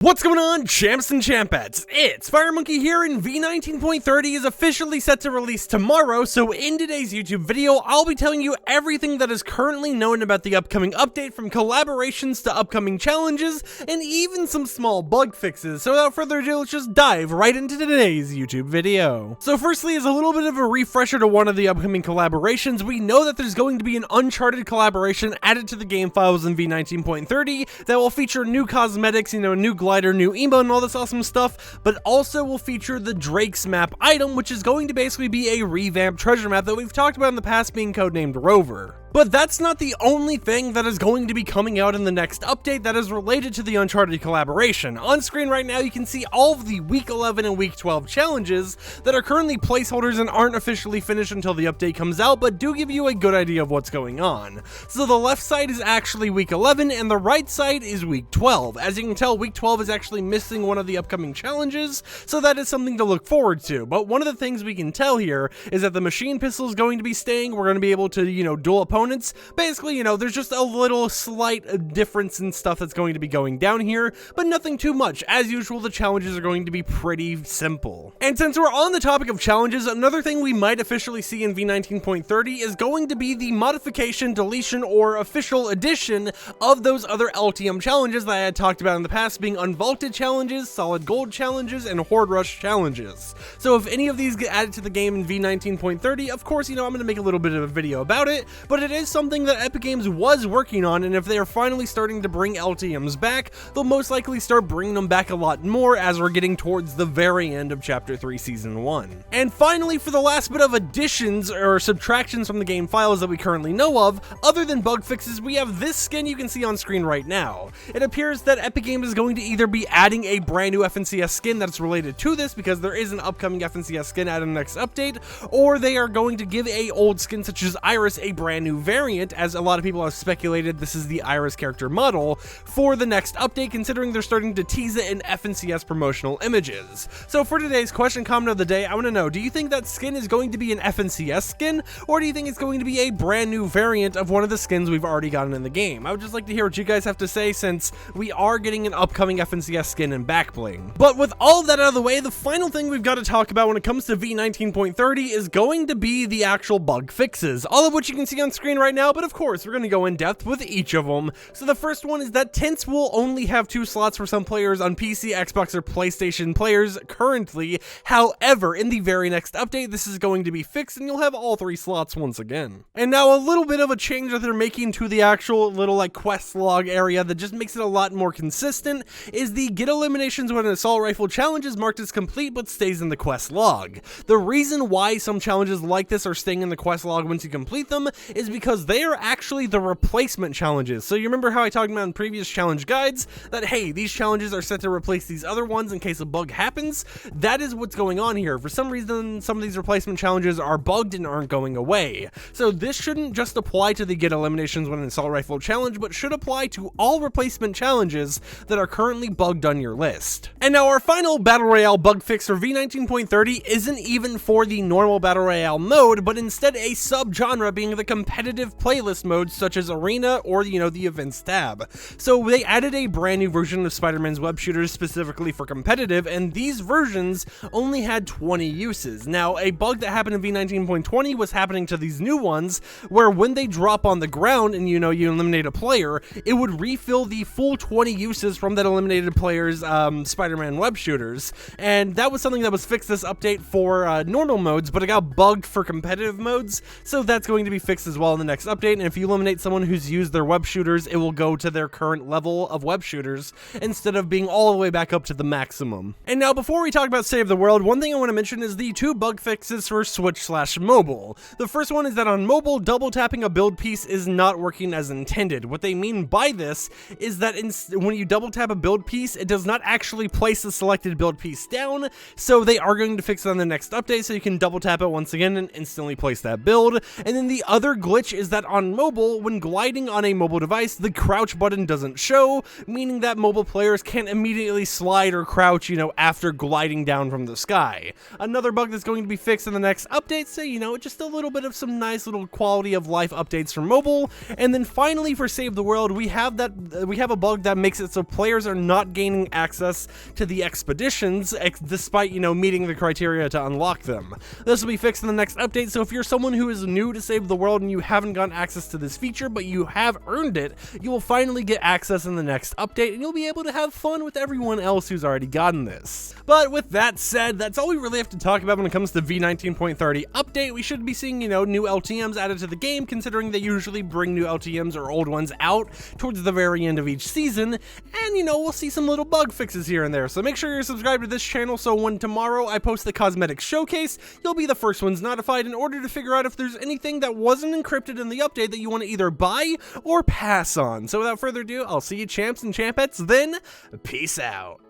What's going on, champs and champettes? It's FireMonkey here, and V19.30 is officially set to release tomorrow, so in today's YouTube video, I'll be telling you everything that is currently known about the upcoming update, from collaborations to upcoming challenges, and even some small bug fixes. So without further ado, let's just dive right into today's YouTube video. So firstly, as a little bit of a refresher to one of the upcoming collaborations, we know that there's going to be an Uncharted collaboration added to the game files in V19.30 that will feature new cosmetics, new glider, new emote, and all this awesome stuff, but also will feature the Drake's map item, which is going to basically be a revamped treasure map that we've talked about in the past, being codenamed Rover. But that's not the only thing that is going to be coming out in the next update that is related to the Uncharted collaboration. On screen right now, you can see all of the Week 11 and Week 12 challenges that are currently placeholders and aren't officially finished until the update comes out, but do give you a good idea of what's going on. So the left side is actually Week 11, and the right side is Week 12. As you can tell, Week 12 is actually missing one of the upcoming challenges, so that is something to look forward to. But one of the things we can tell here is that the machine pistol is going to be staying. We're going to be able to, duel opponents. Basically, there's just a little slight difference in stuff that's going to be going down here, but nothing too much. As usual, the challenges are going to be pretty simple. And since we're on the topic of challenges, another thing we might officially see in V19.30 is going to be the modification, deletion, or official addition of those other LTM challenges that I had talked about in the past, being unvaulted challenges, solid gold challenges, and horde rush challenges. So if any of these get added to the game in V19.30, of course, I'm going to make a little bit of a video about it, but it is something that Epic Games was working on, and if they are finally starting to bring LTMs back, they'll most likely start bringing them back a lot more as we're getting towards the very end of Chapter 3 Season 1. And finally, for the last bit of additions or subtractions from the game files that we currently know of, other than bug fixes, we have this skin you can see on screen right now. It appears that Epic Games is going to either be adding a brand new FNCS skin that's related to this, because there is an upcoming FNCS skin added in the next update, or they are going to give a old skin such as Iris a brand new variant, as a lot of people have speculated this is the Iris character model for the next update, considering they're starting to tease it in FNCS promotional images. So for today's question comment of the day, I want to know, do you think that skin is going to be an FNCS skin, or do you think it's going to be a brand new variant of one of the skins we've already gotten in the game? I would just like to hear what you guys have to say, since we are getting an upcoming FNCS skin in backbling. But with all of that out of the way, the final thing we've got to talk about when it comes to V19.30 is going to be the actual bug fixes, all of which you can see on screen right now, but of course we're going to go in depth with each of them. So the first one is that tints will only have 2 slots for some players on PC, Xbox, or PlayStation players currently. However, in the very next update, this is going to be fixed and you'll have all 3 slots once again. And now a little bit of a change that they're making to the actual little quest log area that just makes it a lot more consistent is the get eliminations when an assault rifle challenge is marked as complete but stays in the quest log. The reason why some challenges like this are staying in the quest log once you complete them is because they are actually the replacement challenges. So you remember how I talked about in previous challenge guides that, hey, these challenges are set to replace these other ones in case a bug happens? That is what's going on here. For some reason, some of these replacement challenges are bugged and aren't going away. So this shouldn't just apply to the get eliminations when an assault rifle challenge, but should apply to all replacement challenges that are currently bugged on your list. And now our final Battle Royale bug fix for V19.30 isn't even for the normal Battle Royale mode, but instead a sub-genre, being the competitive playlist modes such as Arena or, the Events tab. So they added a brand new version of Spider-Man's web shooters specifically for competitive, and these versions only had 20 uses. Now, a bug that happened in V19.20 was happening to these new ones, where when they drop on the ground and you eliminate a player, it would refill the full 20 uses from that eliminated player's Spider-Man web shooters. And that was something that was fixed this update for normal modes, but it got bugged for competitive modes, so that's going to be fixed as well in the next update. And if you eliminate someone who's used their web shooters, it will go to their current level of web shooters instead of being all the way back up to the maximum. And now, before we talk about Save the World, one thing I want to mention is the 2 bug fixes for Switch/mobile. The first one is that on mobile, double tapping a build piece is not working as intended. What they mean by this is that when you double tap a build piece, it does not actually place the selected build piece down, so they are going to fix it on the next update, so you can double tap it once again and instantly place that build. And then the other glitch glitch is that on mobile, when gliding on a mobile device, the crouch button doesn't show, meaning that mobile players can't immediately slide or crouch, after gliding down from the sky. Another bug that's going to be fixed in the next update, so, just a little bit of some nice little quality of life updates for mobile. And then finally, for Save the World, we have a bug that makes it so players are not gaining access to the expeditions, despite, meeting the criteria to unlock them. This will be fixed in the next update, so if you're someone who is new to Save the World and you haven't gotten access to this feature, but you have earned it, you will finally get access in the next update, and you'll be able to have fun with everyone else who's already gotten this. But with that said, that's all we really have to talk about when it comes to V19.30 update. We should be seeing, new LTMs added to the game, considering they usually bring new LTMs or old ones out towards the very end of each season, and we'll see some little bug fixes here and there. So make sure you're subscribed to this channel so when tomorrow I post the cosmetics showcase, you'll be the first ones notified in order to figure out if there's anything that wasn't encrypted in the update that you want to either buy or pass on. So without further ado, I'll see you champs and champettes then. Peace out.